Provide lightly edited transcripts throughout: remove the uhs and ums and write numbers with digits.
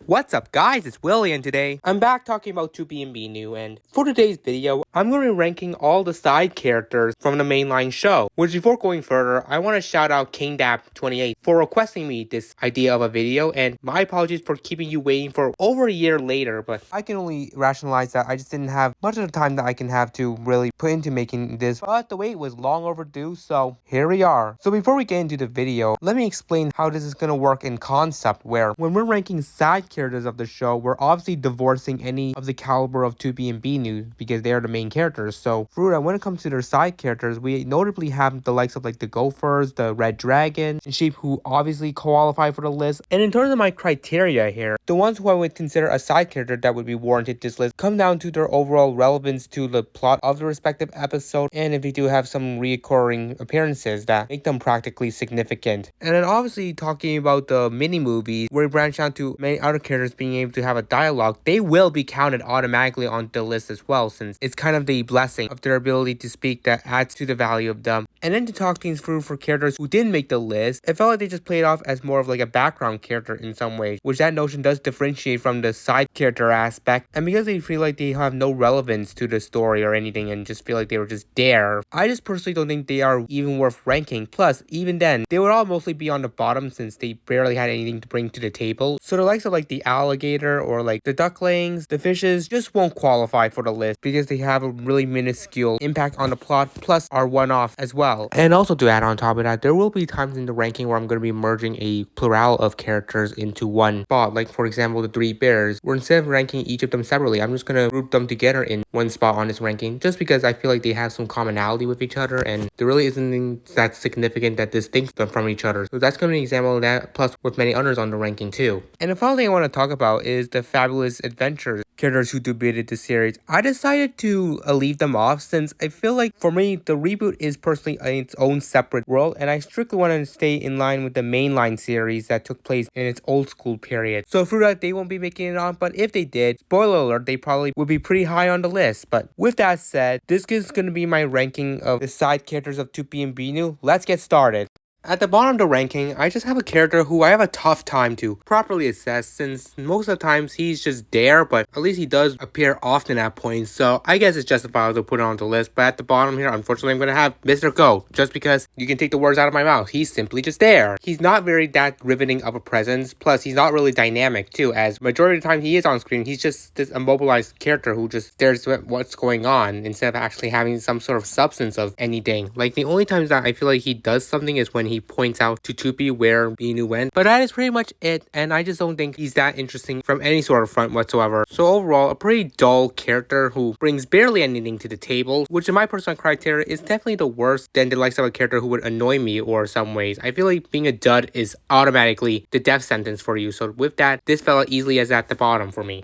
What's up guys, it's Willie and today I'm back talking about Toopy and Binoo, and for today's video, I'm going to be ranking all the side characters from the mainline show. Which before going further, I want to shout out KingDap28 for requesting me this idea of a video, and my apologies for keeping you waiting for over a year later, but I can only rationalize that I just didn't have much of the time that I can have to really put into making this, but the wait was long overdue, so here we are. So before we get into the video, let me explain how this is going to work in concept, where when we're ranking side characters of the show, we're obviously divorcing any of the caliber of Toopy and Binoo because they are the main characters. So through that, when it comes to their side characters, we notably have the likes of like the Gophers, the Red Dragon, and Sheep, who obviously qualify for the list. And in terms of my criteria here, the ones who I would consider a side character that would be warranted this list come down to their overall relevance to the plot of the respective episode, and if they do have some recurring appearances that make them practically significant. And then obviously talking about the mini movies, where we branch out to many other characters being able to have a dialogue, they will be counted automatically on the list as well, since it's kind of the blessing of their ability to speak that adds to the value of them. And then to talk things through for characters who didn't make the list, it felt like they just played off as more of like a background character in some ways, which that notion does differentiate from the side character aspect. And because they feel like they have no relevance to the story or anything and just feel like they were just there, I just personally don't think they are even worth ranking. Plus, even then, they would all mostly be on the bottom since they barely had anything to bring to the table. So the likes of like the alligator or like the ducklings, the fishes just won't qualify for the list because they have a really minuscule impact on the plot, plus are one-off as well. And also to add on top of that, there will be times in the ranking where I'm going to be merging a plural of characters into one spot, like for example the three bears, where instead of ranking each of them separately, I'm just going to group them together in one spot on this ranking, just because I feel like they have some commonality with each other and there really isn't anything that's significant that distincts them from each other. So that's going to be an example of that, plus with many others on the ranking too. And the final thing I want to talk about is the Fabulous Adventures characters who debuted the series. I decided to leave them off since I feel like for me the reboot is personally its own separate world, and I strictly want to stay in line with the mainline series that took place in its old school period. So through that, they won't be making it on, but if they did, spoiler alert, they probably would be pretty high on the list. But with that said, this is going to be my ranking of the side characters of Toopy and Binoo. Let's get started. At the bottom of the ranking, I just have a character who I have a tough time to properly assess, since most of the times he's just there, but at least he does appear often at points, so I guess it's justifiable to put it on the list. But at the bottom here, unfortunately, I'm going to have Mr. Go, just because you can take the words out of my mouth. He's simply just there. He's not very that riveting of a presence, plus he's not really dynamic too, as majority of the time he is on screen, he's just this immobilized character who just stares at what's going on instead of actually having some sort of substance of anything. Like the only times that I feel like he does something is when he points out to Toopy where Binoo went, but that is pretty much it, and I just don't think he's that interesting from any sort of front whatsoever. So overall, a pretty dull character who brings barely anything to the table, which in my personal criteria is definitely the worst than the likes of a character who would annoy me or some ways. I feel like being a dud is automatically the death sentence for you, so with that, this fella easily is at the bottom for me.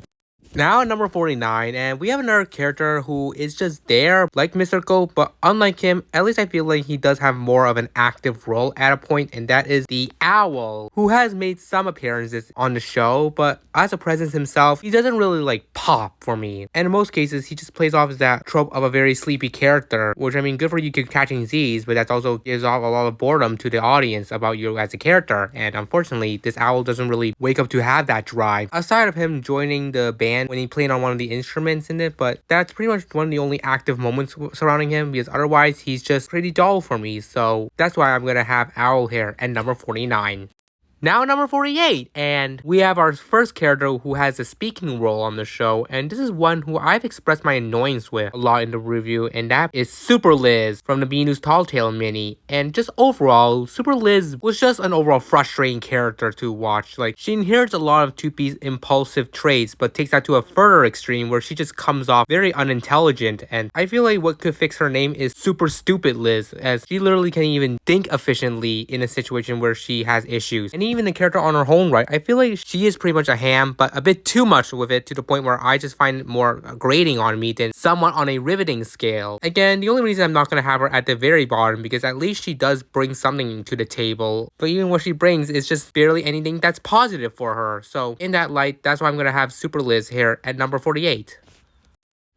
Now at number 49, and we have another character who is just there, like Mr. Go, but unlike him, at least I feel like he does have more of an active role at a point, and that is the Owl, who has made some appearances on the show, but as a presence himself, he doesn't really like pop for me. And in most cases, he just plays off as that trope of a very sleepy character, which I mean, good for you catching Z's, but that also gives off a lot of boredom to the audience about you as a character. And unfortunately, this Owl doesn't really wake up to have that drive, aside of him joining the band when he played on one of the instruments in it, but that's pretty much one of the only active moments surrounding him, because otherwise he's just pretty dull for me. So that's why I'm gonna have Owl here at number 49. Now number 48, and we have our first character who has a speaking role on the show, and this is one who I've expressed my annoyance with a lot in the review, and that is Super Liz from the Binoo's Tall Tale mini. And just overall, Super Liz was just an overall frustrating character to watch. Like, she inherits a lot of Toopy's impulsive traits, but takes that to a further extreme where she just comes off very unintelligent, and I feel like what could fix her name is Super Stupid Liz, as she literally can't even think efficiently in a situation where she has issues. And even the character on her own right, I feel like she is pretty much a ham, but a bit too much with it to the point where I just find it more grating on me than somewhat on a riveting scale. Again, the only reason I'm not going to have her at the very bottom, because at least she does bring something to the table, but even what she brings is just barely anything that's positive for her. So in that light, that's why I'm going to have Super Liz here at number 48.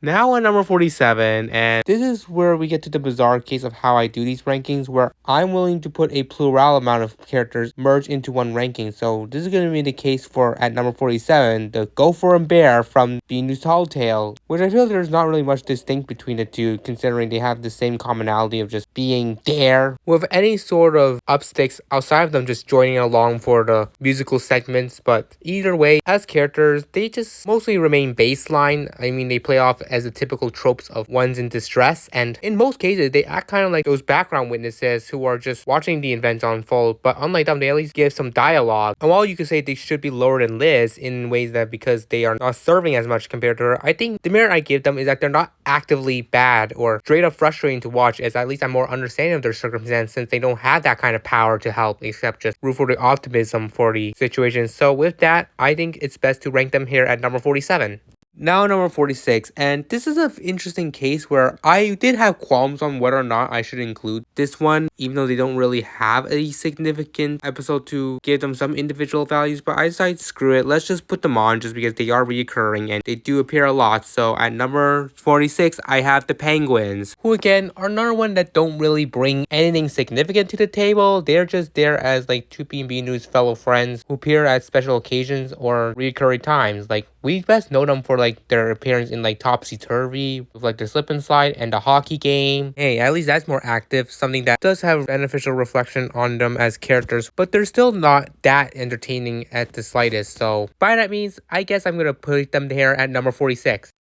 Now at number 47, and this is where we get to the bizarre case of how I do these rankings, where I'm willing to put a plural amount of characters merged into one ranking. So this is going to be the case for, at number 47, the Gopher and Bear from Binoo's Tall Tale, which I feel there's not really much distinct between the two, considering they have the same commonality of just being there, with any sort of upsticks outside of them just joining along for the musical segments. But either way, as characters, they just mostly remain baseline. I mean, they play off as the typical tropes of ones in distress, and in most cases they act kind of like those background witnesses who are just watching the events unfold, but unlike them, they at least give some dialogue. And while you could say they should be lower than Liz in ways that because they are not serving as much compared to her, I think the merit I give them is that they're not actively bad or straight up frustrating to watch, as at least I'm more understanding of their circumstance since they don't have that kind of power to help except just root for the optimism for the situation. So with that, I think it's best to rank them here at number 47. Now number 46, and this is an interesting case where I did have qualms on whether or not I should include this one, even though they don't really have a significant episode to give them some individual values, but I decided screw it, let's just put them on just because they are reoccurring and they do appear a lot. So at number 46, I have the Penguins, who again are another one that don't really bring anything significant to the table. They're just there as like Toopy and Binoo's fellow friends who appear at special occasions or recurring times. Like, we best know them for like their appearance in like Topsy Turvy with like the slip and slide and the hockey game. Hey, at least that's more active, something that does have beneficial reflection on them as characters, but they're still not that entertaining at the slightest. So by that means, I guess I'm gonna put them here at number 46.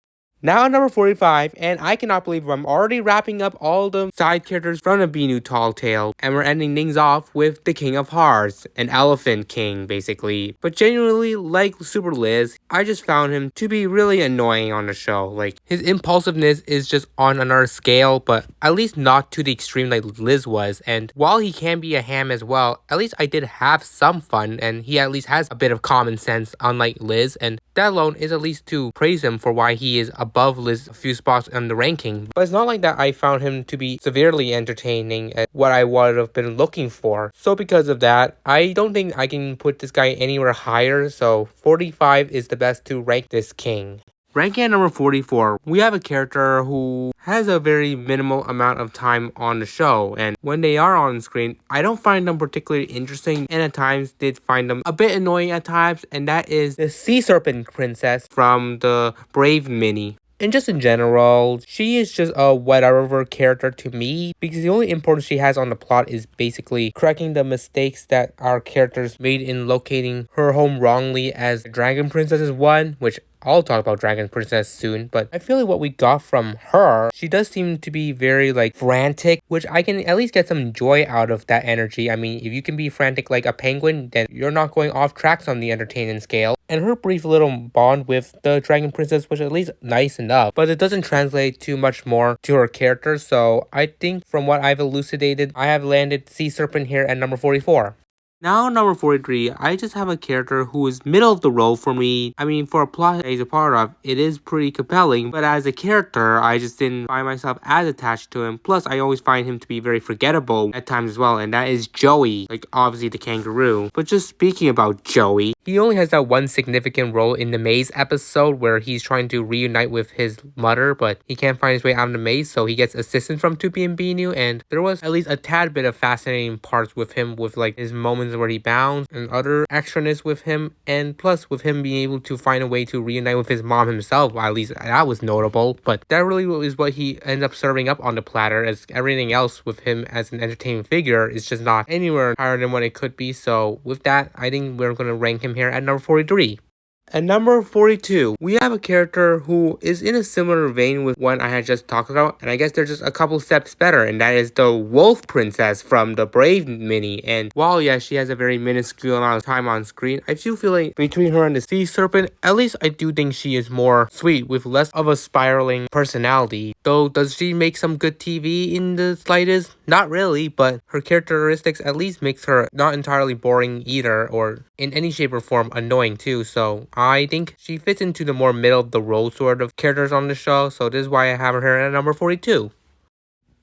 Now at number 45, and I cannot believe I'm already wrapping up all the side characters from the Binoo Tall Tale, and we're ending things off with the King of Hearts, an elephant king basically. But genuinely, like Super Liz, I just found him to be really annoying on the show. Like, his impulsiveness is just on another scale, but at least not to the extreme like Liz was. And while he can be a ham as well, at least I did have some fun, and he at least has a bit of common sense, unlike Liz, and that alone is at least to praise him for why he is above Liz a few spots on the ranking. But it's not like that I found him to be severely entertaining at what I would have been looking for. So because of that, I don't think I can put this guy anywhere higher, so 45 is the best to rank this king. Ranking at number 44, we have a character who has a very minimal amount of time on the show, and when they are on screen, I don't find them particularly interesting, and at times did find them a bit annoying at times, and that is the Sea Serpent Princess from the Brave mini. And just in general, she is just a whatever character to me, because the only importance she has on the plot is basically correcting the mistakes that our characters made in locating her home wrongly as Dragon Princess is one, which I'll talk about Dragon Princess soon, but I feel like what we got from her, she does seem to be very like frantic, which I can at least get some joy out of that energy. I mean, if you can be frantic like a penguin, then you're not going off tracks on the entertainment scale. And her brief little bond with the Dragon Princess was at least nice enough, but it doesn't translate too much more to her character. So I think from what I've elucidated, I have landed Sea Serpent here at number 44. Now, number 43, I just have a character who is middle of the road for me. I mean, for a plot that he's a part of, it is pretty compelling, but as a character, I just didn't find myself as attached to him. Plus, I always find him to be very forgettable at times as well, and that is Joey, like obviously the kangaroo. But just speaking about Joey, he only has that one significant role in the maze episode where he's trying to reunite with his mother, but he can't find his way out of the maze, so he gets assistance from Toopy and Binoo, and there was at least a tad bit of fascinating parts with him, with like his moments where he bounds and other extraness with him, and plus with him being able to find a way to reunite with his mom himself. At least that was notable, but that really is what he ends up serving up on the platter, as everything else with him as an entertaining figure is just not anywhere higher than what it could be. So with that, I think we're going to rank him here at number 43. At number 42, we have a character who is in a similar vein with one I had just talked about, and I guess they're just a couple steps better, and that is the Wolf Princess from the Brave mini. And while, yes, she has a very minuscule amount of time on screen, I do feel like between her and the Sea Serpent, at least I do think she is more sweet with less of a spiraling personality. Though, does she make some good TV in the slightest? Not really, but her characteristics at least makes her not entirely boring either, or in any shape or form annoying too. So I think she fits into the more middle of the road sort of characters on the show. So this is why I have her here at number 42.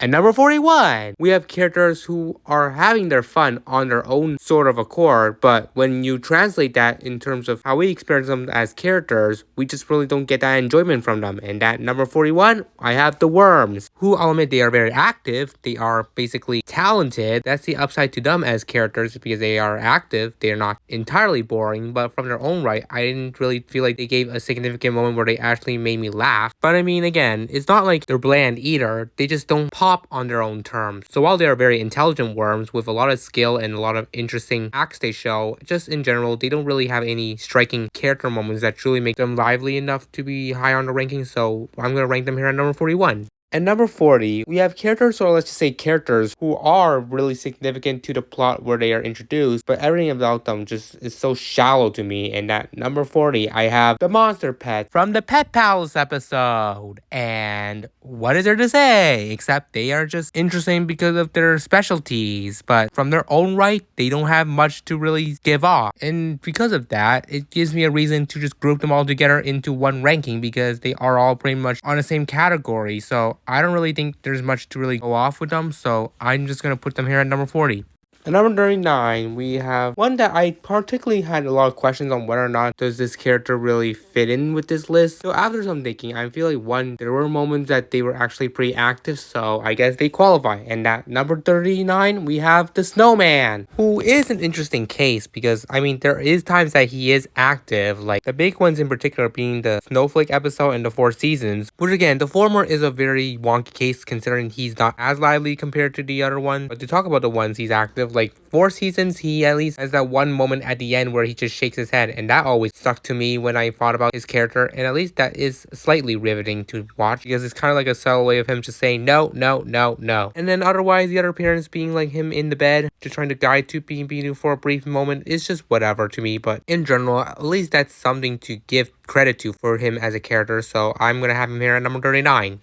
At number 41, we have characters who are having their fun on their own sort of accord, but when you translate that in terms of how we experience them as characters, we just really don't get that enjoyment from them. And at number 41, I have the Worms, who I'll admit they are very active. They are basically talented. That's the upside to them as characters because they are active. They're not entirely boring, but from their own right, I didn't really feel like they gave a significant moment where they actually made me laugh. But I mean, again, it's not like they're bland either. They just don't pop on their own terms. So while they are very intelligent worms with a lot of skill and a lot of interesting acts they show, just in general, they don't really have any striking character moments that truly make them lively enough to be high on the ranking. So I'm going to rank them here at number 41. At number 40, we have characters, or let's just say characters, who are really significant to the plot where they are introduced, but everything about them just is so shallow to me. And at number 40, I have the Monster Pet from the Pet Palace episode. And what is there to say? Except they are just interesting because of their specialties, but from their own right, they don't have much to really give off. And because of that, it gives me a reason to just group them all together into one ranking because they are all pretty much on the same category. So I don't really think there's much to really go off with them, so I'm just going to put them here at number 40. At number 39, we have one that I particularly had a lot of questions on whether or not does this character really fit in with this list. So after some thinking, I feel like one, there were moments that they were actually pretty active, so I guess they qualify. And at number 39, we have the Snowman, who is an interesting case because, I mean, there is times that he is active, like the big ones in particular being the Snowflake episode and the Four Seasons, which again, the former is a very wonky case considering he's not as lively compared to the other one. But to talk about the ones he's active, like Four Seasons, he at least has that one moment at the end where he just shakes his head, and that always stuck to me when I thought about his character, and at least that is slightly riveting to watch because it's kind of like a subtle way of him just saying no, no, no, no. And then otherwise, the other appearance being like him in the bed, just trying to guide Toopy and Binoo for a brief moment is just whatever to me, but in general, at least that's something to give credit to for him as a character, so I'm gonna have him here at number 39.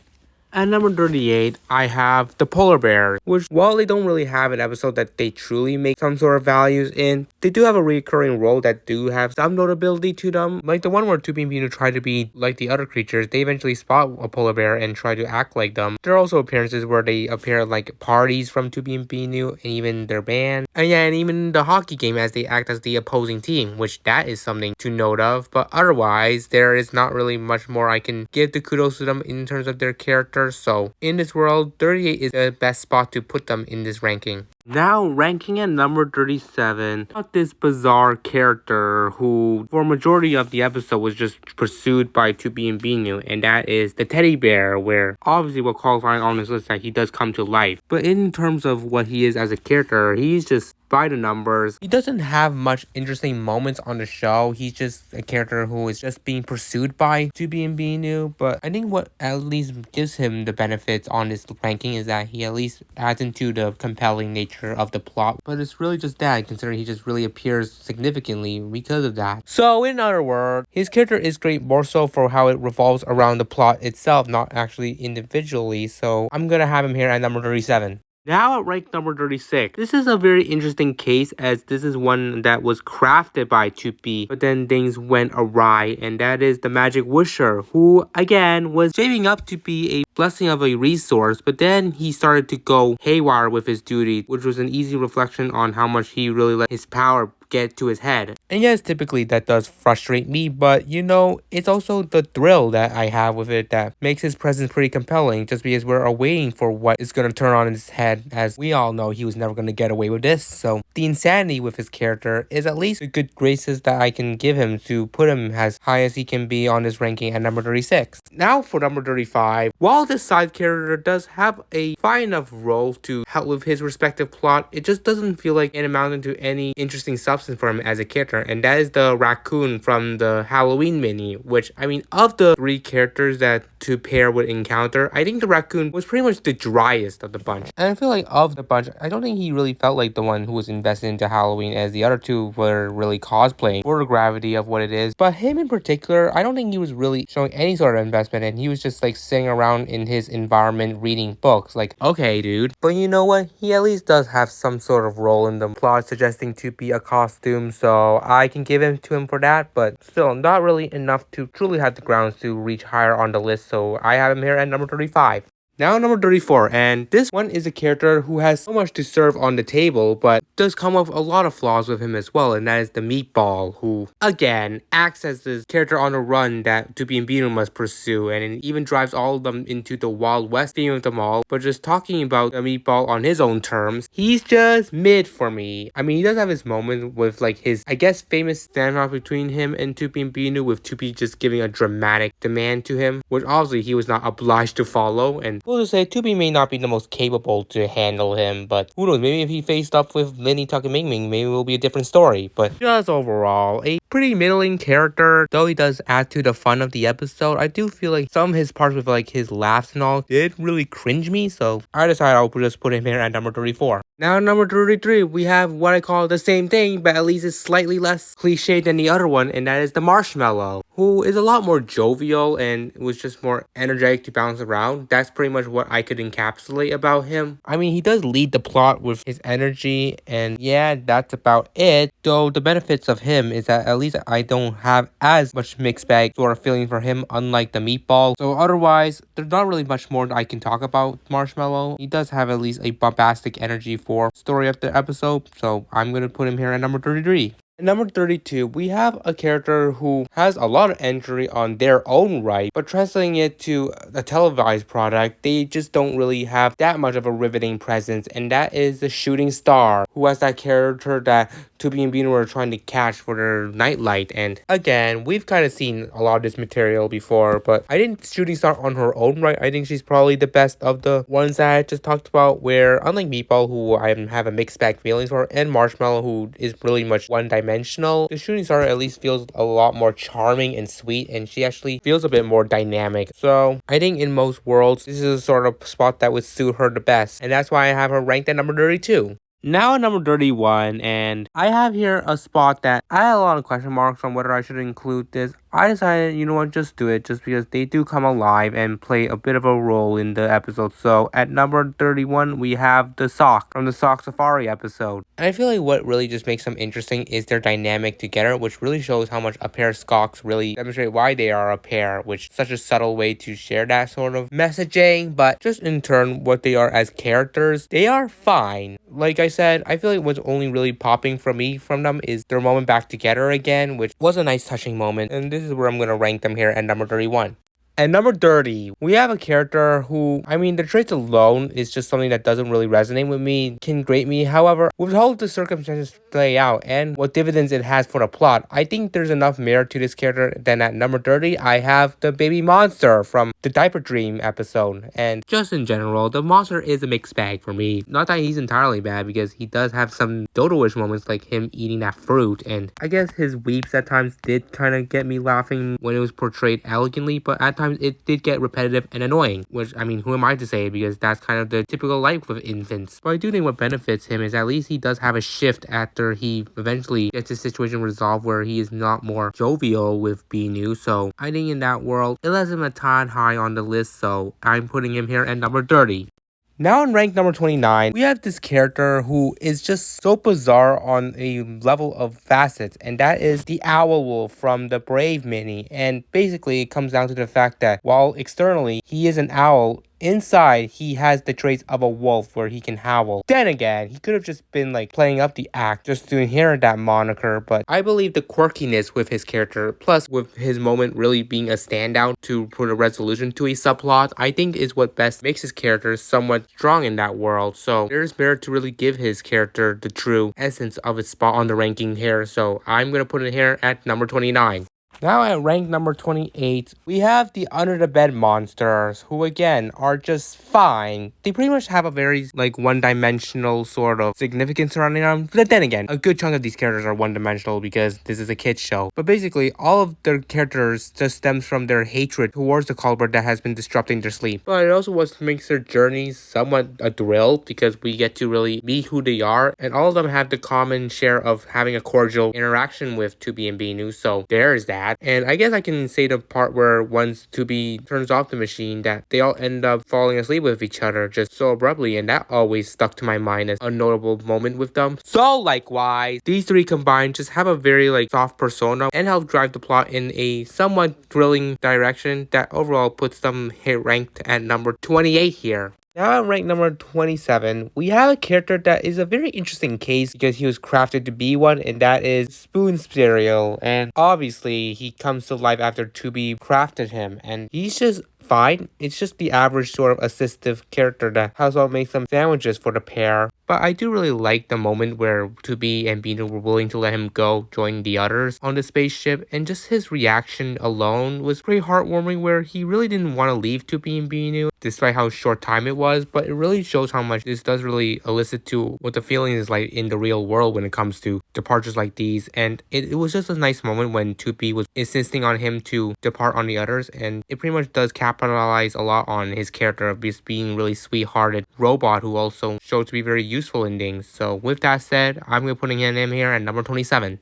At number 38, I have the Polar Bears, which while they don't really have an episode that they truly make some sort of values in, they do have a recurring role that do have some notability to them. Like the one where Toopy and Binoo try to be like the other creatures, they eventually spot a polar bear and try to act like them. There are also appearances where they appear at like parties from Toopy and Binoo and even their band. And yeah, and even the hockey game as they act as the opposing team, which that is something to note of. But otherwise, there is not really much more I can give the kudos to them in terms of their character. So in this world, 38 is the best spot to put them in this ranking. Now ranking at number 37, about this bizarre character who for a majority of the episode was just pursued by Toopy and Binoo, and that is the teddy bear, where obviously we're qualifying on this list that he does come to life. But in terms of what he is as a character, he's just by the numbers. He doesn't have much interesting moments on the show. He's just a character who is just being pursued by Toopy and Binoo. But I think what at least gives him the benefits on this ranking is that he at least adds into the compelling nature of the plot. But it's really just that, considering he just really appears significantly because of that. So in other words, his character is great more so for how it revolves around the plot itself, not actually individually. So I'm gonna have him here at number 37. Now at rank number 36, this is a very interesting case as this is one that was crafted by Toopy, but then things went awry, and that is the Magic Wisher, who again was shaping up to be a blessing of a resource, but then he started to go haywire with his duty, which was an easy reflection on how much he really let his power get to his head. And yes, typically that does frustrate me, but you know, it's also the thrill that I have with it that makes his presence pretty compelling, just because we're waiting for what is going to turn on in his head, as we all know he was never going to get away with this. So the insanity with his character is at least the good graces that I can give him to put him as high as he can be on this ranking at number 36. Now for number 35, while this side character does have a fine enough role to help with his respective plot, it just doesn't feel like it amounted to any interesting substance for him as a character, and that is the raccoon from the Halloween mini, which, I mean, of the three characters that to pair would encounter, I think the raccoon was pretty much the driest of the bunch. And I feel like of the bunch, I don't think he really felt like the one who was invested into Halloween, as the other two were really cosplaying for the gravity of what it is. But him in particular, I don't think he was really showing any sort of investment, and he was just like sitting around in his environment reading books. Like, okay, dude. But you know what? He at least does have some sort of role in the plot, suggesting to be a costume, so I can give him to him for that, but still not really enough to truly have the grounds to reach higher on the list, so I have him here at number 35. Now number 34, and this one is a character who has so much to serve on the table, but does come with a lot of flaws with him as well, and that is the Meatball, who, again, acts as this character on a run that Toopy and Binoo must pursue, and it even drives all of them into the Wild West theme of them all, but just talking about the Meatball on his own terms, he's just mid for me. I mean, he does have his moments with, like, his, I guess, famous standoff between him and Toopy and Binoo, with Toopy just giving a dramatic demand to him, which obviously he was not obliged to follow, and we'll just say Toopy may not be the most capable to handle him, but who knows, maybe if he faced up with Linny, Tuck, and Ming Ming, maybe it will be a different story. But just overall, a pretty middling character, though he does add to the fun of the episode. I do feel like some of his parts with like his laughs and all did really cringe me, so I decided I'll just put him here at number 34. Now, number 33, we have what I call the same thing, but at least it's slightly less cliche than the other one, and that is the Marshmallow, who is a lot more jovial and was just more energetic to bounce around. That's pretty much what I could encapsulate about him. I mean, he does lead the plot with his energy, and yeah, that's about it. Though the benefits of him is that at least I don't have as much mixed bag sort of feeling for him, unlike the Meatball. So otherwise, there's not really much more I can talk about Marshmallow. He does have at least a bombastic energy for story of the episode, so I'm gonna put him here at number 33. At number 32, we have a character who has a lot of entry on their own right, but translating it to a televised product, they just don't really have that much of a riveting presence, and that is the Shooting Star, who has that character that Toopy and Binoo are trying to catch for their nightlight. And again, we've kind of seen a lot of this material before, but I think Shooting Star on her own right, I think she's probably the best of the ones that I just talked about, where unlike Meatball, who I have a mixed bag feelings for, and Marshmallow, who is really much one-dimensional, the Shooting Star at least feels a lot more charming and sweet, and she actually feels a bit more dynamic. So I think in most worlds, this is a sort of spot that would suit her the best, and that's why I have her ranked at number 32. Now at number 31, and I have here a spot that I had a lot of question marks on whether I should include this. I decided, you know what, just do it, just because they do come alive and play a bit of a role in the episode. So at number 31, we have the Sock from the Sock Safari episode. And I feel like what really just makes them interesting is their dynamic together, which really shows how much a pair of Socks really demonstrate why they are a pair, which is such a subtle way to share that sort of messaging. But just in turn, what they are as characters, they are fine. Like I said, I feel like what's only really popping for me from them is their moment back together again, which was a nice touching moment, and this is where I'm gonna rank them here at number 31. At number 30, we have a character who, I mean, the traits alone is just something that doesn't really resonate with me, can grate me. However, with how the circumstances play out and what dividends it has for the plot, I think there's enough merit to this character. Then at number 30, I have the baby monster from the Diaper Dream episode. And just in general, the monster is a mixed bag for me. Not that he's entirely bad, because he does have some Dodo-ish moments, like him eating that fruit. And I guess his weeps at times did kind of get me laughing when it was portrayed elegantly, but at times it did get repetitive and annoying, which, I mean, who am I to say, because that's kind of the typical life with infants. But I do think what benefits him is at least he does have a shift after he eventually gets his situation resolved, where he is not more jovial with Binoo. So I think in that world, it lets him a tad high on the list, so I'm putting him here at number 30. Now in rank number 29, we have this character who is just so bizarre on a level of facets, and that is the Owl Wolf from the Brave mini. And basically it comes down to the fact that while externally he is an owl, inside he has the traits of a wolf where he can howl. Then again, he could have just been like playing up the act just to inherit that moniker, but I believe the quirkiness with his character, plus with his moment really being a standout to put a resolution to a subplot, I think is what best makes his character somewhat strong in that world. So there's merit to really give his character the true essence of its spot on the ranking here, so I'm gonna put it here at number 29. Now at rank number 28, we have the Under the Bed monsters, who again are just fine. They pretty much have a very like one-dimensional sort of significance surrounding them. But then again, a good chunk of these characters are one-dimensional because this is a kids show. But basically, all of their characters just stems from their hatred towards the culprit that has been disrupting their sleep. But it also what makes their journeys somewhat a thrill, because we get to really meet who they are, and all of them have the common share of having a cordial interaction with Toopy and Binoo. So there's that. that. And I guess I can say the part where once Toopy turns off the machine that they all end up falling asleep with each other just so abruptly, and that always stuck to my mind as a notable moment with them. So likewise, these three combined just have a very soft persona and help drive the plot in a somewhat thrilling direction that overall puts them here ranked at number 28 here. Now at rank number 27, we have a character that is a very interesting case because he was crafted to be one, and that is Spoon Cereal. And obviously, he comes to life after Toopy crafted him, and he's just fine. It's just the average sort of assistive character that Household makes some sandwiches for the pair. But I do really like the moment where Toopy and Binoo were willing to let him go join the others on the spaceship, and just his reaction alone was pretty heartwarming, where he really didn't want to leave Toopy and Binoo despite how short time it was. But it really shows how much this does really elicit to what the feeling is like in the real world when it comes to departures like these. And it was just a nice moment when Toopy was insisting on him to depart on the others, and it pretty much does capitalize a lot on his character of just being really sweethearted robot who also showed to be very useful in things. So with that said, I'm going to putting him here at number 27.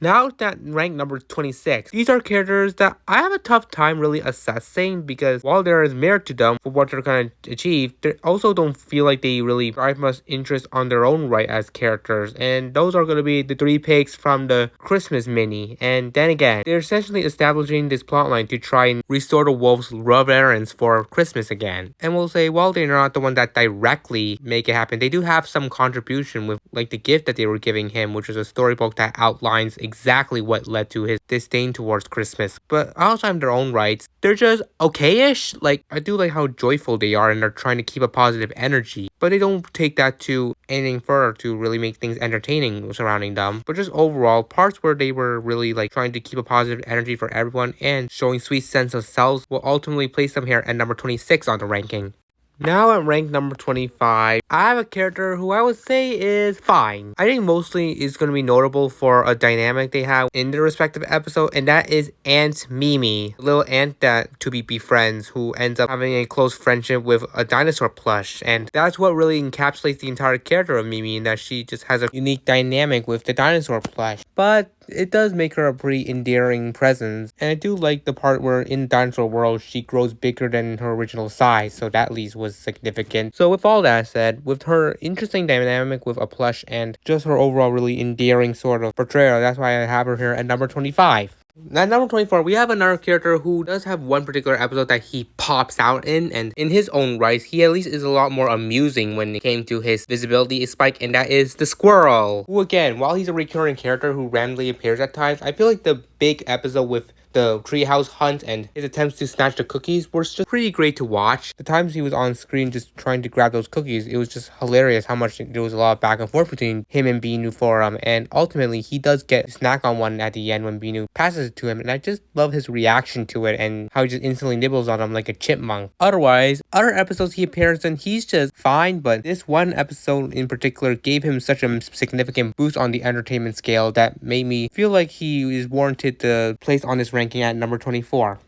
Now at rank number 26, these are characters that I have a tough time really assessing, because while there is merit to them for what they're going to achieve, they also don't feel like they really drive much interest on their own right as characters. And those are going to be the three pigs from the Christmas mini. And then again, they're essentially establishing this plotline to try and restore the wolves' reverence for Christmas again. And we'll say, while they're not the one that directly make it happen, they do have some contribution with the gift that they were giving him, which is a storybook that outlines exactly what led to his disdain towards Christmas. But outside of their own rights, they're just okay-ish. I do like how joyful they are, and they're trying to keep a positive energy, but they don't take that to anything further to really make things entertaining surrounding them. But just overall, parts where they were really trying to keep a positive energy for everyone and showing sweet sense of selves will ultimately place them here at number 26 on the ranking. Now at rank number 25, I have a character who I would say is fine. I think mostly is going to be notable for a dynamic they have in their respective episode, and that is Aunt Mimi, the little ant that Toopy befriends, who ends up having a close friendship with a dinosaur plush. And that's what really encapsulates the entire character of Mimi, in that she just has a unique dynamic with the dinosaur plush. But it does make her a pretty endearing presence, and I do like the part where in the dinosaur world she grows bigger than her original size, so that at least was significant. So with all that said, with her interesting dynamic with a plush and just her overall really endearing sort of portrayal, that's why I have her here at number 25. At number 24, we have another character who does have one particular episode that he pops out in, and in his own right, he at least is a lot more amusing when it came to his visibility spike, and that is the squirrel, who again, while he's a recurring character who randomly appears at times, I feel like the big episode with the treehouse hunt and his attempts to snatch the cookies were just pretty great to watch. The times he was on screen just trying to grab those cookies, it was just hilarious how much there was a lot of back and forth between him and Binoo for and ultimately he does get a snack on one at the end when Binoo passes it to him, and I just love his reaction to it and how he just instantly nibbles on him like a chipmunk. Otherwise, other episodes he appears in, he's just fine, but this one episode in particular gave him such a significant boost on the entertainment scale that made me feel like he is warranted the place on this ranking at number 24.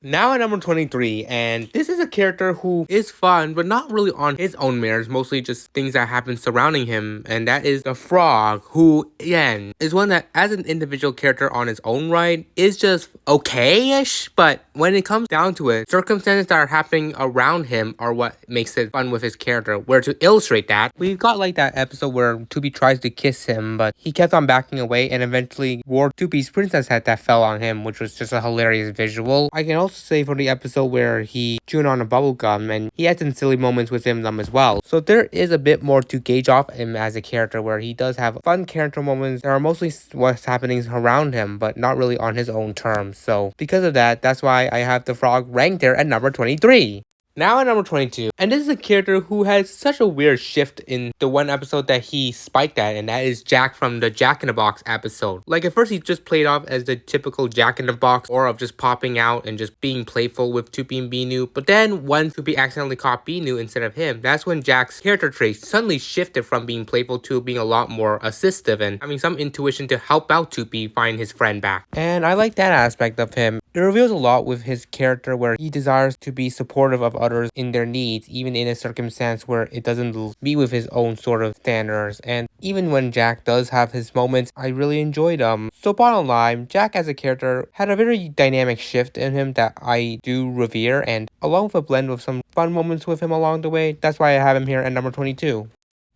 Now at number 23, and this is a character who is fun, but not really on his own merits, mostly just things that happen surrounding him, and that is the frog, who, again, is one that, as an individual character on his own right, is just okay-ish, but when it comes down to it, circumstances that are happening around him are what makes it fun with his character. Where to illustrate that, we've got that episode where Toopy tries to kiss him, but he kept on backing away and eventually wore Toopy's princess hat that fell on him, which was just a hilarious visual. I can also say for the episode where he chewed on a bubble gum, and he had some silly moments within them as well. So there is a bit more to gauge off him as a character, where he does have fun character moments that are mostly what's happening around him, but not really on his own terms. So because of that, that's why I have the frog ranked there at number 23. Now at number 22, and this is a character who has such a weird shift in the one episode that he spiked at, and that is Jack from the Jack in the Box episode. At first he just played off as the typical Jack in the Box, or of just popping out and just being playful with Toopy and Binoo, but then once Toopy accidentally caught Binoo instead of him, that's when Jack's character trait suddenly shifted from being playful to being a lot more assistive and having some intuition to help out Toopy find his friend back. And I like that aspect of him. It reveals a lot with his character where he desires to be supportive of others in their needs, even in a circumstance where it doesn't meet with his own sort of standards. And even when Jack does have his moments, I really enjoy them. So bottom line, Jack as a character had a very dynamic shift in him that I do revere, and along with a blend with some fun moments with him along the way, that's why I have him here at number 22.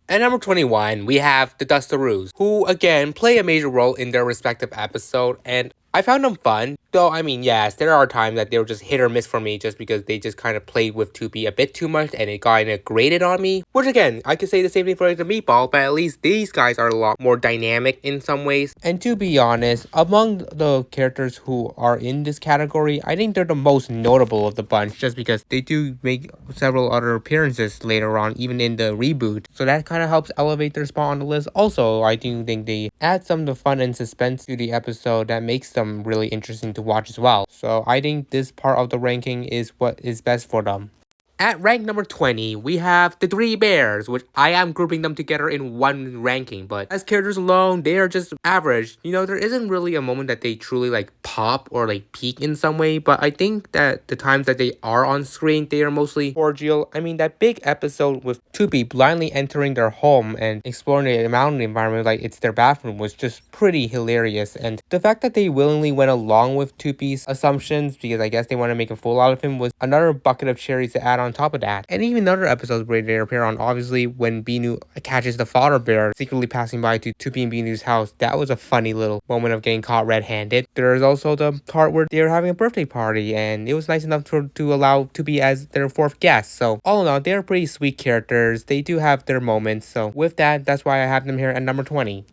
At number 21, we have the Dustaroos, who again play a major role in their respective episode, and I found them fun. Though, I mean, yes, there are times that they were just hit or miss for me just because they just kind of played with Toopy a bit too much and it kind of grated on me. Which again, I could say the same thing for like, the Meatball, but at least these guys are a lot more dynamic in some ways. And to be honest, among the characters who are in this category, I think they're the most notable of the bunch just because they do make several other appearances later on, even in the reboot. So that kind of helps elevate their spot on the list. Also, I do think they add some of the fun and suspense to the episode that makes them really interesting to watch as well. So I think this part of the ranking is what is best for them. At rank number 20, we have the Three Bears, which I am grouping them together in one ranking, but as characters alone, they are just average. You know, there isn't really a moment that they truly like pop or like peak in some way, but I think that the times that they are on screen, they are mostly cordial. I mean, that big episode with Toopy blindly entering their home and exploring the mountain environment like it's their bathroom was just pretty hilarious, and the fact that they willingly went along with Toopy's assumptions because I guess they want to make a fool out of him was another bucket of cherries to add on top of that. And even other episodes where they appear on, obviously when Binoo catches the father bear secretly passing by to Toopy and Binoo's house, that was a funny little moment of getting caught red-handed. There's also the part where they're having a birthday party and it was nice enough to allow Toopy as their fourth guest. So all in all, they're pretty sweet characters. They do have their moments. So with that, that's why I have them here at number 20.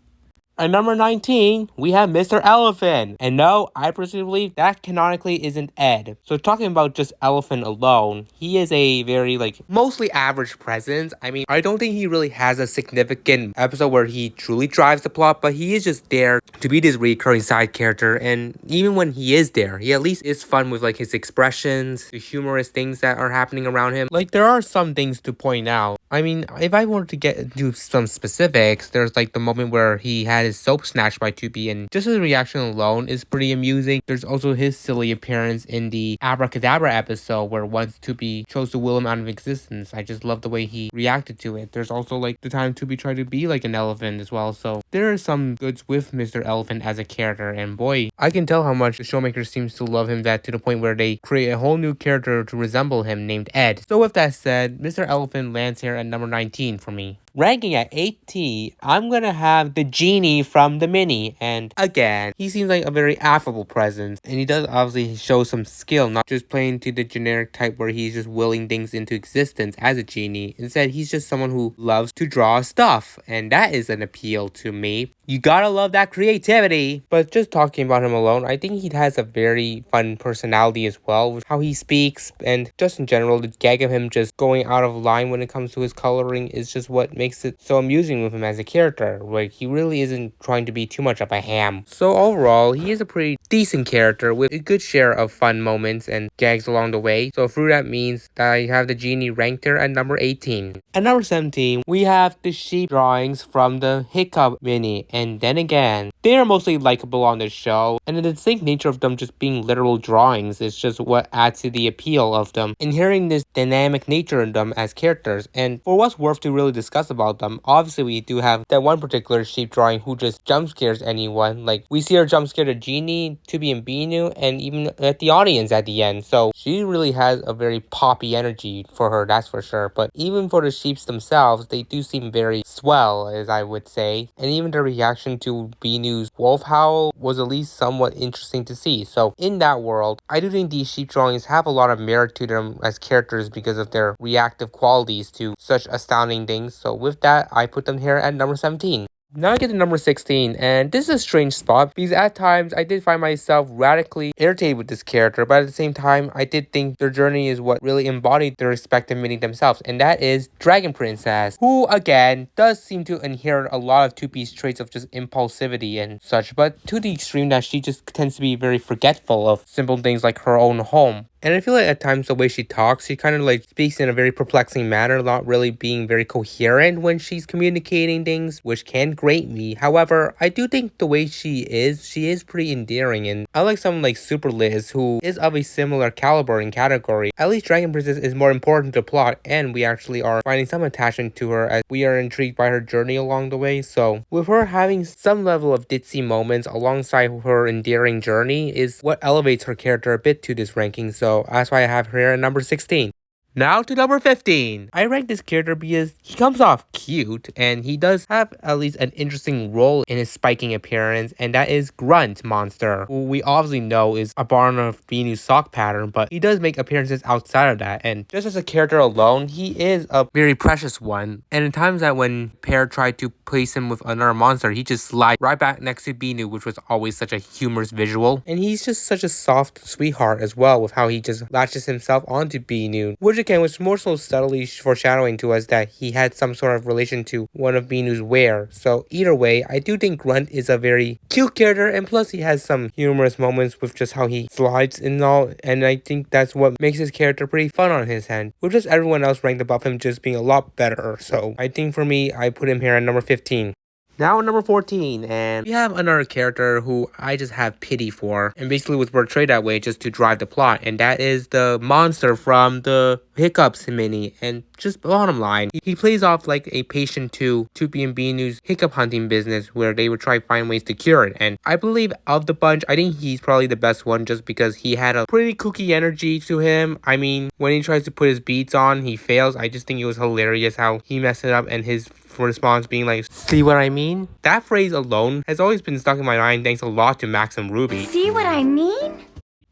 At number 19, we have Mr. Elephant. And no, I personally believe that canonically isn't Ed. So talking about just Elephant alone, he is a very, mostly average presence. I mean, I don't think he really has a significant episode where he truly drives the plot, but he is just there to be this recurring side character. And even when he is there, he at least is fun with, his expressions, the humorous things that are happening around him. There are some things to point out. I mean, if I wanted to get into some specifics, there's the moment where he had his soap snatched by Toopy, and just his reaction alone is pretty amusing. There's also his silly appearance in the Abracadabra episode where once Toopy chose to will him out of existence. I just love the way he reacted to it. There's also the time Toopy tried to be like an elephant as well. So there are some goods with Mr. Elephant as a character, and boy, I can tell how much the showmaker seems to love him, that to the point where they create a whole new character to resemble him named Ed. So with that said, Mr. Elephant lands here at number 19 for me. Ranking at 18, I'm gonna have the genie from the mini, and again, he seems like a very affable presence, and he does obviously show some skill, not just playing to the generic type where he's just willing things into existence as a genie. Instead, he's just someone who loves to draw stuff, and that is an appeal to me. You gotta love that creativity. But just talking about him alone, I think he has a very fun personality as well, with how he speaks, and just in general, the gag of him just going out of line when it comes to his coloring is just what makes it so amusing with him as a character. He really isn't trying to be too much of a ham. So overall, he is a pretty decent character with a good share of fun moments and gags along the way. So through that means that I have the genie ranked there at number 18. At number 17, we have the sheep drawings from the Hiccup mini. And then again, they are mostly likable on this show, and the distinct nature of them just being literal drawings is just what adds to the appeal of them, and hearing this dynamic nature in them as characters. And for what's worth to really discuss about them, obviously we do have that one particular sheep drawing who just jump scares anyone. We see her jump scare the genie, Toopy and Binoo, and even at the audience at the end. So she really has a very poppy energy for her, that's for sure. But even for the sheeps themselves, they do seem very swell, as I would say, and even the reaction to Binoo's wolf howl was at least somewhat interesting to see. So in that world, I do think these sheep drawings have a lot of merit to them as characters because of their reactive qualities to such astounding things. So with that, I put them here at number 17. Now I get to number 16, and this is a strange spot because at times I did find myself radically irritated with this character, but at the same time I did think their journey is what really embodied their respective meaning themselves, and that is Dragon Princess, who again does seem to inherit a lot of Toopy's traits of just impulsivity and such, but to the extreme that she just tends to be very forgetful of simple things like her own home. And I feel like at times the way she talks, she kind of speaks in a very perplexing manner, not really being very coherent when she's communicating things, which can great me. However, I do think the way she is pretty endearing, and I like someone like Super Liz, who is of a similar caliber and category. At least Dragon Princess is more important to plot, and we actually are finding some attachment to her as we are intrigued by her journey along the way. So with her having some level of ditzy moments alongside her endearing journey is what elevates her character a bit to this ranking. So that's why I have her at number 16. Now to number 15. I rank this character because he comes off cute, and he does have at least an interesting role in his spiking appearance, and that is Grunt Monster, who we obviously know is a Barn of Binoo's sock pattern, but he does make appearances outside of that, and just as a character alone, he is a very precious one, and in times that when Pear tried to place him with another monster, he just slides right back next to Binoo, which was always such a humorous visual, and he's just such a soft sweetheart as well with how he just latches himself onto Binoo, which again was more so subtly foreshadowing to us that he had some sort of relation to one of Binoo's wear. So either way, I do think Grunt is a very cute character, and plus he has some humorous moments with just how he slides and all, and I think that's what makes his character pretty fun on his end, with just everyone else ranked above him just being a lot better. So I think for me, I put him here at number 15. Now number 14, and we have another character who I just have pity for, and basically was portrayed that way just to drive the plot, and that is the monster from the Hiccups mini. And just bottom line, he plays off like a patient to Toopy and Binoo's hiccup hunting business, where they would try to find ways to cure it. And I believe of the bunch, I think he's probably the best one just because he had a pretty kooky energy to him. I mean, when he tries to put his beats on, he fails. I just think it was hilarious how he messed it up, and his response being like, "See what I mean?" That phrase alone has always been stuck in my mind thanks a lot to Max and Ruby. See what I mean?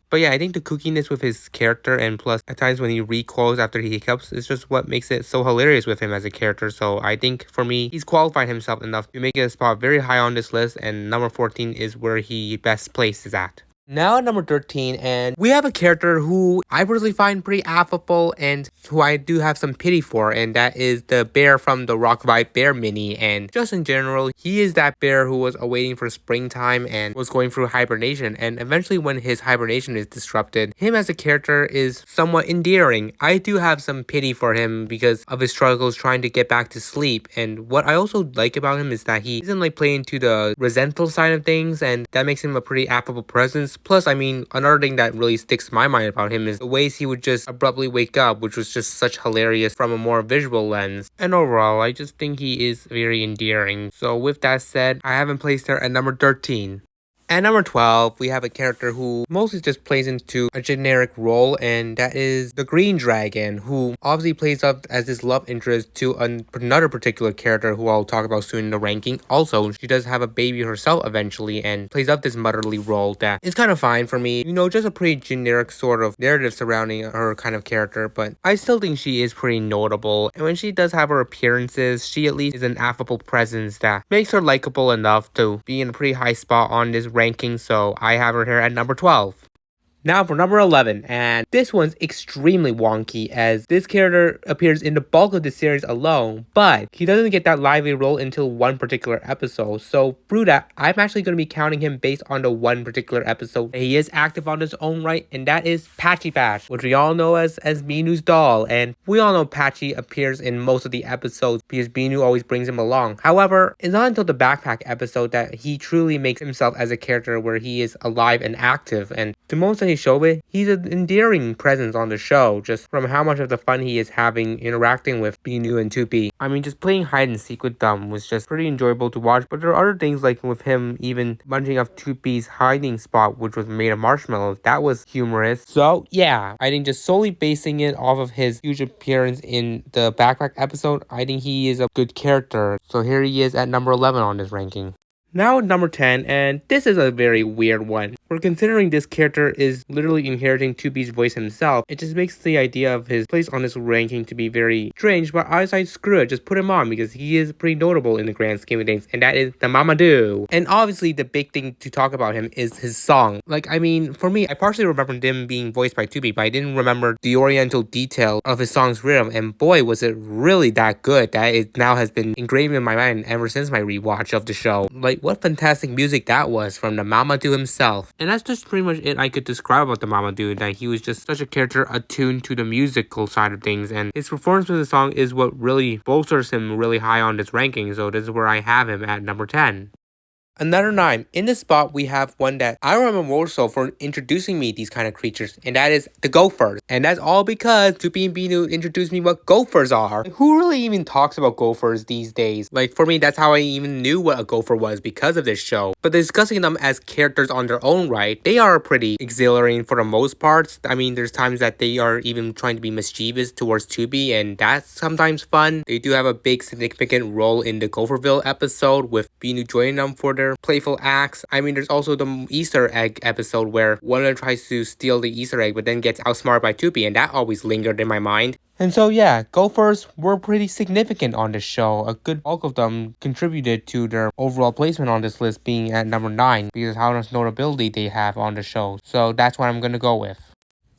But yeah, I think the kookiness with his character, and plus at times when he recoils after he hiccups, is just what makes it so hilarious with him as a character. So I think for me, he's qualified himself enough to make it a spot very high on this list, and number 14 is where he best places at. Now at number 13, and we have a character who I personally find pretty affable and who I do have some pity for, and that is the bear from the Rock Vibe Bear mini. And just in general, he is that bear who was awaiting for springtime and was going through hibernation, and eventually when his hibernation is disrupted, him as a character is somewhat endearing. I do have some pity for him because of his struggles trying to get back to sleep, and what I also like about him is that he isn't like playing to the resentful side of things, and that makes him a pretty affable presence. Plus, I mean, another thing that really sticks in my mind about him is the ways he would just abruptly wake up, which was just such hilarious from a more visual lens. And overall, I just think he is very endearing. So with that said, I have him placed her at number 13. At number 12, we have a character who mostly just plays into a generic role, and that is the Green Dragon, who obviously plays up as this love interest to another particular character who I'll talk about soon in the ranking. Also, she does have a baby herself eventually and plays up this motherly role that is kind of fine for me. You know, just a pretty generic sort of narrative surrounding her kind of character, but I still think she is pretty notable. And when she does have her appearances, she at least is an affable presence that makes her likable enough to be in a pretty high spot on this ranking, so I have her here at number 12. Now for number 11, and this one's extremely wonky as this character appears in the bulk of the series alone, but he doesn't get that lively role until one particular episode. So through that, I'm actually going to be counting him based on the one particular episode that he is active on his own right, and that is Patchy Patch, which we all know as Binoo's doll. And we all know Patchy appears in most of the episodes because Binoo always brings him along. However, it's not until the backpack episode that he truly makes himself as a character where he is alive and active, and the most that he show it, he's an endearing presence on the show, just from how much of the fun he is having interacting with Binoo and Toopy. I mean, just playing hide and seek with them was just pretty enjoyable to watch, but there are other things like with him even bunching up Toopy's hiding spot, which was made of marshmallows. That was humorous. So yeah, I think just solely basing it off of his huge appearance in the backpack episode, I think he is a good character. So here he is at number 11 on this ranking. Now number 10, and this is a very weird one. For considering this character is literally inheriting Toopy's voice himself, it just makes the idea of his place on this ranking to be very strange, but I decided screw it, just put him on because he is pretty notable in the grand scheme of things, and that is the Mamadou. And obviously the big thing to talk about him is his song. Like, I mean, for me, I partially remembered him being voiced by Toopy, but I didn't remember the oriental detail of his song's rhythm, and boy was it really that good that it now has been engraved in my mind ever since my rewatch of the show. Like, what fantastic music that was from the Mamadou himself. And that's just pretty much it I could describe about the Mamadou, that he was just such a character attuned to the musical side of things, and his performance with the song is what really bolsters him really high on this ranking, so this is where I have him at number 10. Another 9. In this spot, we have one that I remember more so for introducing me these kind of creatures, and that is the gophers. And that's all because Toopy and Binoo introduced me what gophers are. Like, who really even talks about gophers these days? Like, for me, that's how I even knew what a gopher was, because of this show. But discussing them as characters on their own right, they are pretty exhilarating for the most part. I mean, there's times that they are even trying to be mischievous towards Toopy, and that's sometimes fun. They do have a big significant role in the Gopherville episode, with Binoo joining them for their playful acts. I mean, there's also the Easter egg episode where one of them tries to steal the Easter egg but then gets outsmarted by Toopy, and that always lingered in my mind. And so yeah, gophers were pretty significant on this show. A good bulk of them contributed to their overall placement on this list being at number 9 because of how much notability they have on the show. So that's what I'm gonna go with.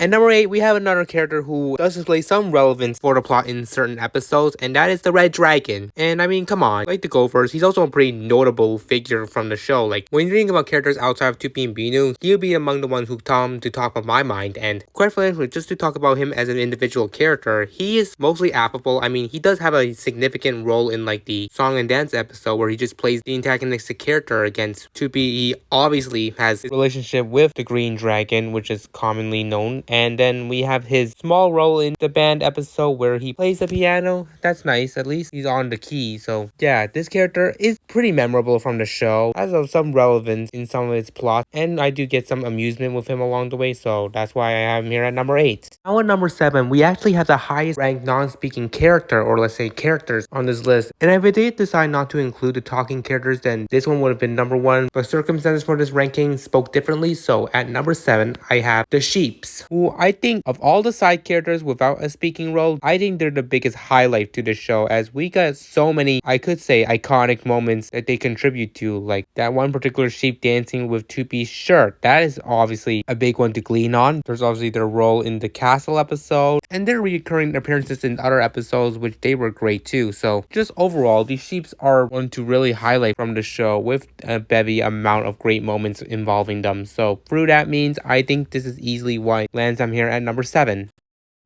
At number 8, we have another character who does display some relevance for the plot in certain episodes, and that is the Red Dragon. And I mean, come on, like the Gophers, he's also a pretty notable figure from the show. Like, when you think about characters outside of Toopy and Binoo, he'll be among the ones who come to talk about my mind. And quite frankly, just to talk about him as an individual character, he is mostly affable. I mean, he does have a significant role in like the song and dance episode where he just plays the antagonistic character against Toopy. He obviously has a relationship with the Green Dragon, which is commonly known. And then we have his small role in the band episode where he plays the piano. That's nice. At least he's on the key. So yeah, this character is pretty memorable from the show. Has some relevance in some of its plots. And I do get some amusement with him along the way. So that's why I have him here at number 8. Now at number 7, we actually have the highest ranked non-speaking character, or let's say characters, on this list. And if I did decide not to include the talking characters, then this one would have been number 1. But circumstances for this ranking spoke differently. So at number 7, I have the Sheeps, who I think of all the side characters without a speaking role, I think they're the biggest highlight to the show, as we got so many, I could say, iconic moments that they contribute to, like that one particular sheep dancing with Toopy's shirt. That is obviously a big one to glean on. There's obviously their role in the castle episode, and their recurring appearances in other episodes, which they were great too. So just overall, these sheeps are one to really highlight from the show, with a bevy amount of great moments involving them. So through that means, I think this is easily why lands I'm here at number 7.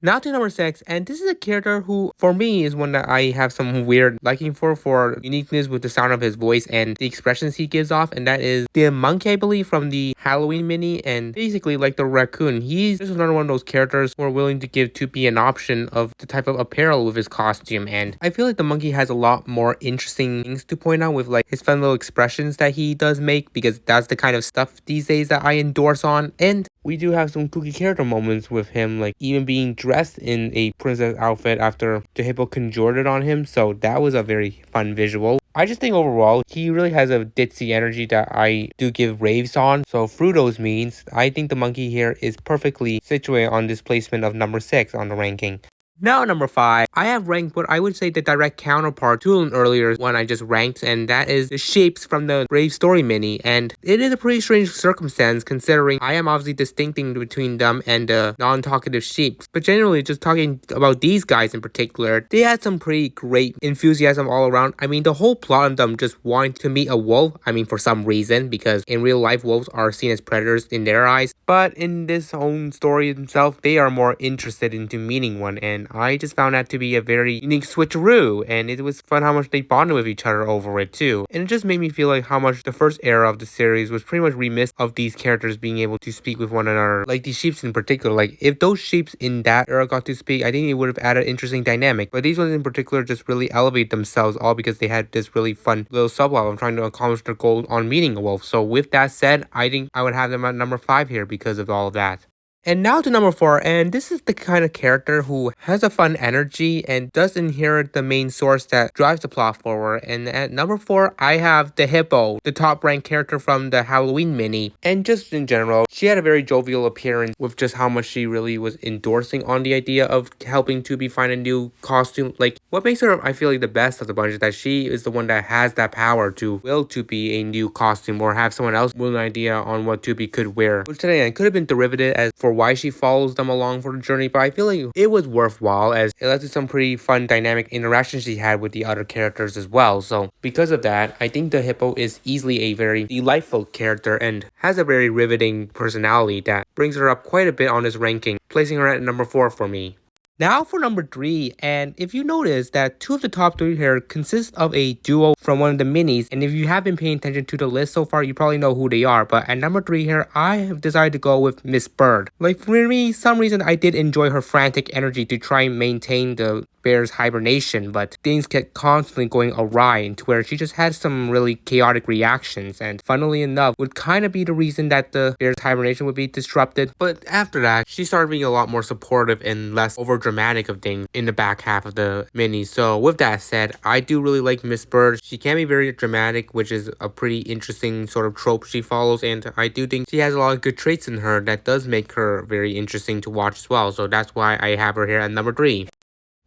Now to number 6, and this is a character who, for me, is one that I have some weird liking for uniqueness with the sound of his voice and the expressions he gives off, and that is the monkey, I believe, from the Halloween mini, and basically like the raccoon. He's just another one of those characters who are willing to give Toopy an option of the type of apparel with his costume, and I feel like the monkey has a lot more interesting things to point out with like his fun little expressions that he does make, because that's the kind of stuff these days that I endorse on. And we do have some kooky character moments with him, like even being dressed in a princess outfit after the hippo conjured it on him, so that was a very fun visual. I just think overall, he really has a ditzy energy that I do give raves on, so through those means, I think the monkey here is perfectly situated on this placement of number 6 on the ranking. Now, number 5, I have ranked what I would say the direct counterpart to an earlier one I just ranked, and that is the Shapes from the Brave Story mini. And it is a pretty strange circumstance considering I am obviously distincting between them and the non-talkative Sheeps. But generally, just talking about these guys in particular, they had some pretty great enthusiasm all around. I mean, the whole plot of them just wanting to meet a wolf, I mean, for some reason, because in real life, wolves are seen as predators in their eyes. But in this own story themselves, they are more interested into meeting one, and I just found that to be a very unique switcheroo, and it was fun how much they bonded with each other over it too. And it just made me feel like how much the first era of the series was pretty much remiss of these characters being able to speak with one another, like these sheeps in particular. Like if those sheeps in that era got to speak, I think it would have added interesting dynamic. But these ones in particular just really elevate themselves, all because they had this really fun little subplot of trying to accomplish their goal on meeting a wolf. So with that said, I think I would have them at number 5 here because of all of that. And now to number 4, and this is the kind of character who has a fun energy and does inherit the main source that drives the plot forward. And at number 4, I have the Hippo, the top ranked character from the Halloween mini. And just in general, she had a very jovial appearance with just how much she really was endorsing on the idea of helping Toopy find a new costume. Like, what makes her, I feel like, the best of the bunch is that she is the one that has that power to will Toopy a new costume or have someone else with an idea on what Toopy could wear. Which today could have been derivative as for for why she follows them along for the journey, but I feel like it was worthwhile as it led to some pretty fun dynamic interactions she had with the other characters as well. So because of that, I think the hippo is easily a very delightful character and has a very riveting personality that brings her up quite a bit on this ranking, placing her at number 4 for me. Now for number 3, and if you notice that 2 of the top 3 here consist of a duo from one of the minis, and if you have been paying attention to the list so far, you probably know who they are, but at number 3 here, I have decided to go with Miss Bird. Like for me, some reason I did enjoy her frantic energy to try and maintain the bear's hibernation, but things kept constantly going awry into where she just had some really chaotic reactions, and funnily enough would kind of be the reason that the bear's hibernation would be disrupted. But after that, she started being a lot more supportive and less over dramatic of things in the back half of the mini. So with that said, I do really like Miss Bird. She can be very dramatic, which is a pretty interesting sort of trope she follows, and I do think she has a lot of good traits in her that does make her very interesting to watch as well. So that's why I have her here at number 3.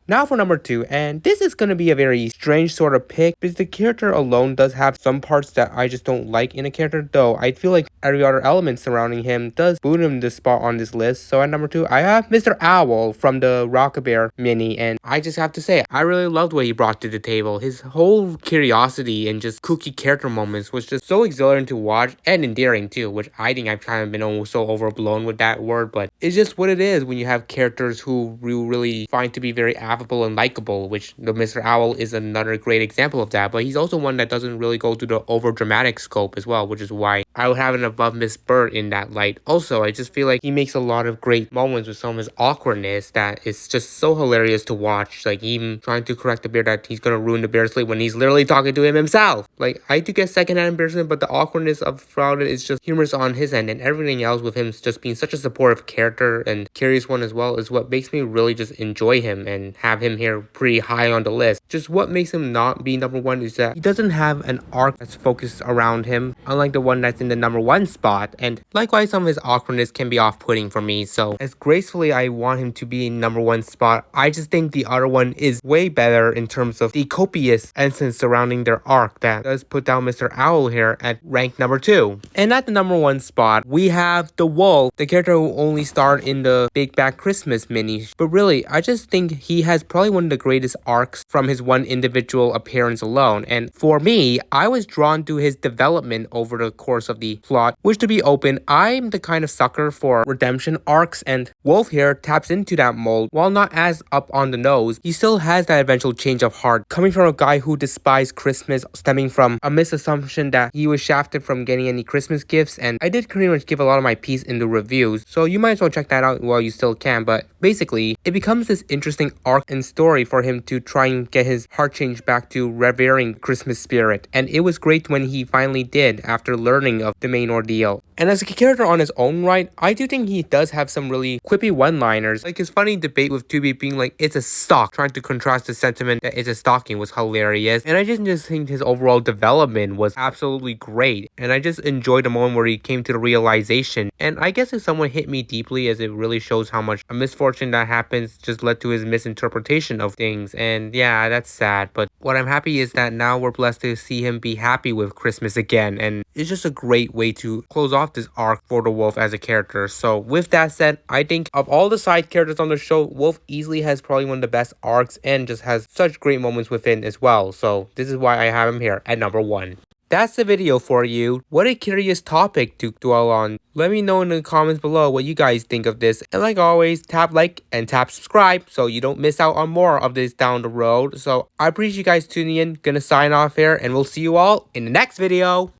Now for number 2, and this is going to be a very strange sort of pick because the character alone does have some parts that I just don't like in a character, though I feel like every other element surrounding him does boot him the spot on this list. So at number 2, I have Mr. Owl from the Rock-A-Bear mini, and I just have to say, I really loved what he brought to the table. His whole curiosity and just kooky character moments was just so exhilarating to watch and endearing too, which I think I've kind of been so overblown with that word, but it's just what it is when you have characters who you really find to be very affable and likable, which the Mr. Owl is another great example of that, but he's also one that doesn't really go to the over dramatic scope as well, which is why I would have it above Miss Bird in that light. Also, I just feel like he makes a lot of great moments with some of his awkwardness that is just so hilarious to watch, like even trying to correct the bear that he's gonna ruin the bear's sleep when he's literally talking to him himself. Like, I do get secondhand embarrassment, but the awkwardness of throughout it is just humorous on his end, and everything else with him just being such a supportive character and curious one as well is what makes me really just enjoy him and have him here pretty high on the list. Just what makes him not be number 1 is that he doesn't have an arc that's focused around him, unlike the one that's in the number 1 spot, and likewise some of his awkwardness can be off-putting for me. So as gracefully I want him to be in number 1 spot, I just think the other one is way better in terms of the copious essence surrounding their arc that does put down Mr. Owl here at rank number 2. And at the number 1 spot, we have the Wolf, the character who only starred in the Big Bad Christmas mini, but really I just think he has probably one of the greatest arcs from his one individual appearance alone, and for me, I was drawn to his development over the course of the plot, which to be open, I'm the kind of sucker for redemption arcs, and Wolf here taps into that mold. While not as up on the nose, he still has that eventual change of heart, coming from a guy who despised Christmas, stemming from a misassumption that he was shafted from getting any Christmas gifts, and I did pretty much give a lot of my piece in the reviews, so you might as well check that out while you still can, but basically, it becomes this interesting arc and story for him to try and get his heart changed back to revering Christmas spirit, and it was great when he finally did after learning of the main ordeal. And as a character on his own right, I do think he does have some really quippy one-liners, like his funny debate with Toopy being like, it's a sock, trying to contrast the sentiment that it's a stocking was hilarious, and I just think his overall development was absolutely great, and I just enjoyed the moment where he came to the realization, and I guess it somewhat hit me deeply as it really shows how much a misfortune that happens just led to his misinterpretation of things, and yeah, that's sad, but what I'm happy is that now we're blessed to see him be happy with Christmas again, and it's just a great way to close off this arc for the Wolf as a character. So with that said, I think of all the side characters on the show, Wolf easily has probably one of the best arcs and just has such great moments within as well. So this is why I have him here at number 1. That's the video for you. What a curious topic to dwell on. Let me know in the comments below what you guys think of this. And like always, tap like and tap subscribe so you don't miss out on more of this down the road. So I appreciate you guys tuning in. Gonna sign off here and we'll see you all in the next video.